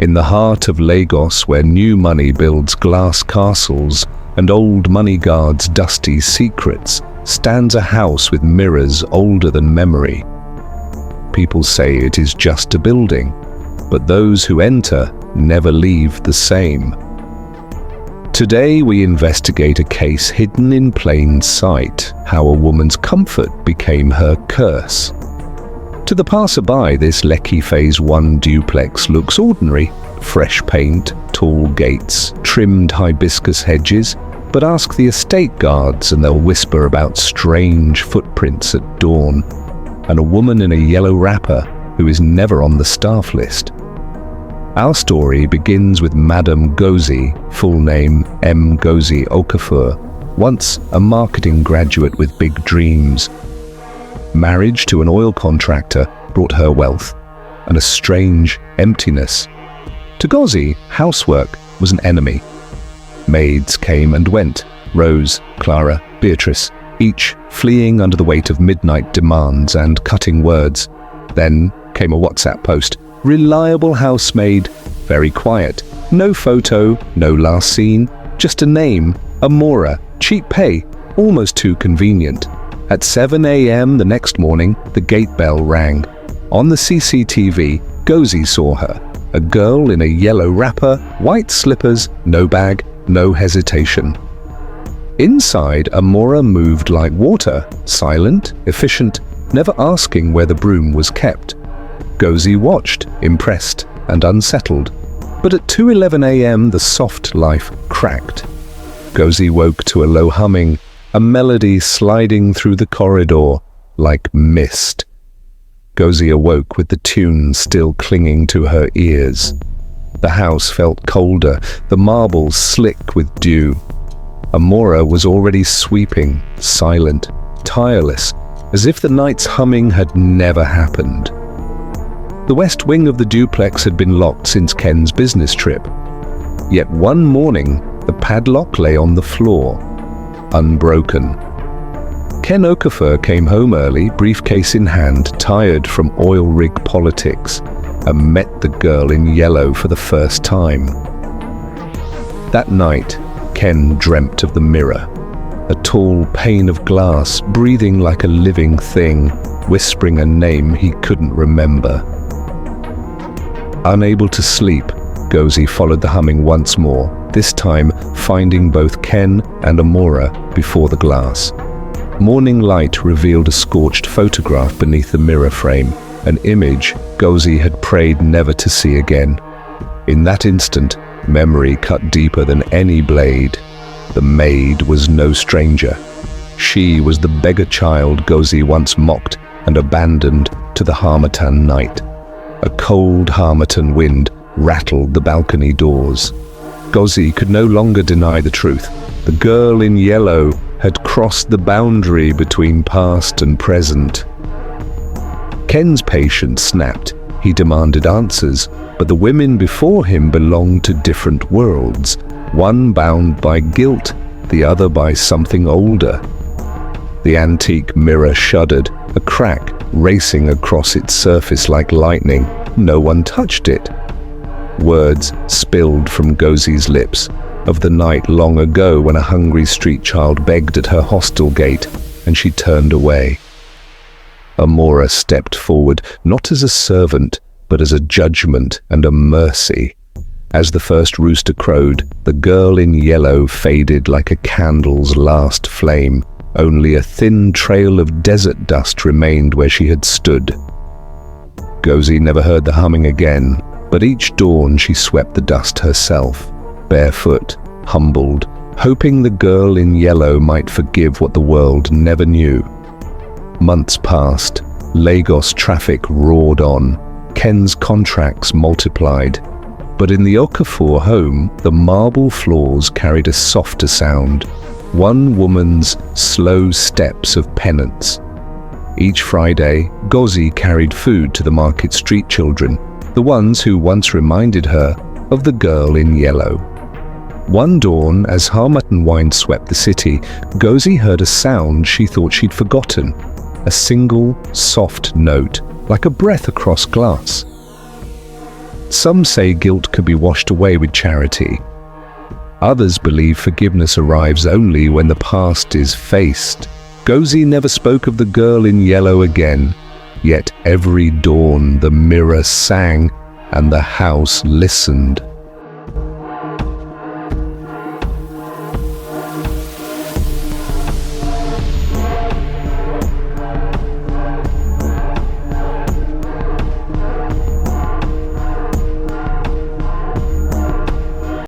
In the heart of Lagos, where new money builds glass castles and old money guards dusty secrets, stands a house with mirrors older than memory. People say it is just a building, but those who enter never leave the same. Today we investigate a case hidden in plain sight, how a woman's comfort became her curse. To the passerby, this Lekki Phase 1 duplex looks ordinary. Fresh paint, tall gates, trimmed hibiscus hedges, but ask the estate guards and they'll whisper about strange footprints at dawn, and a woman in a yellow wrapper who is never on the staff list. Our story begins with Madam Gozi, full name M. Gozi Okafor, once a marketing graduate with big dreams. Marriage to an oil contractor brought her wealth and a strange emptiness. To Gozi, housework was an enemy. Maids came and went, Rose, Clara, Beatrice, each fleeing under the weight of midnight demands and cutting words. Then came a WhatsApp post. Reliable housemaid, very quiet. No photo, no last scene, just a name, Amora, cheap pay, almost too convenient. At 7 a.m. the next morning, the gate bell rang. On the CCTV, Gozi saw her, a girl in a yellow wrapper, white slippers, no bag, no hesitation. Inside, Amora moved like water, silent, efficient, never asking where the broom was kept. Gozi watched, impressed and unsettled. But at 2:11 a.m. the soft life cracked. Gozi woke to a low humming, a melody sliding through the corridor like mist. Gozi awoke with the tune still clinging to her ears. The house felt colder, the marbles slick with dew. Amora was already sweeping, silent, tireless, as if the night's humming had never happened. The west wing of the duplex had been locked since Ken's business trip. Yet one morning, the padlock lay on the floor, unbroken. Ken Okafor came home early, briefcase in hand, tired from oil rig politics, and met the girl in yellow for the first time. That night, Ken dreamt of the mirror, a tall pane of glass breathing like a living thing, whispering a name he couldn't remember. Unable to sleep, Gozi followed the humming once more, this time finding both Ken and Amora before the glass. Morning light revealed a scorched photograph beneath the mirror frame, an image Gozi had prayed never to see again. In that instant, memory cut deeper than any blade. The maid was no stranger. She was the beggar child Gozi once mocked and abandoned to the harmattan night. A cold harmattan wind rattled the balcony doors. Gozi could no longer deny the truth. The girl in yellow had crossed the boundary between past and present. Ken's patience snapped. He demanded answers, but the women before him belonged to different worlds, one bound by guilt, the other by something older. The antique mirror shuddered, a crack racing across its surface like lightning. No one touched it. Words spilled from Gozi's lips, of the night long ago when a hungry street child begged at her hostel gate, and she turned away. Amora stepped forward, not as a servant, but as a judgment and a mercy. As the first rooster crowed, the girl in yellow faded like a candle's last flame. Only a thin trail of desert dust remained where she had stood. Gozi never heard the humming again, but each dawn she swept the dust herself, barefoot, humbled, hoping the girl in yellow might forgive what the world never knew. Months passed. Lagos traffic roared on. Ken's contracts multiplied. But in the Okafor home, the marble floors carried a softer sound, one woman's slow steps of penance. Each Friday, Gozi carried food to the market street children, the ones who once reminded her of the girl in yellow. One dawn, as harmattan wind swept the city, Gozi heard a sound she thought she'd forgotten, a single, soft note, like a breath across glass. Some say guilt can be washed away with charity. Others believe forgiveness arrives only when the past is faced. Gozi never spoke of the girl in yellow again, yet every dawn the mirror sang and the house listened.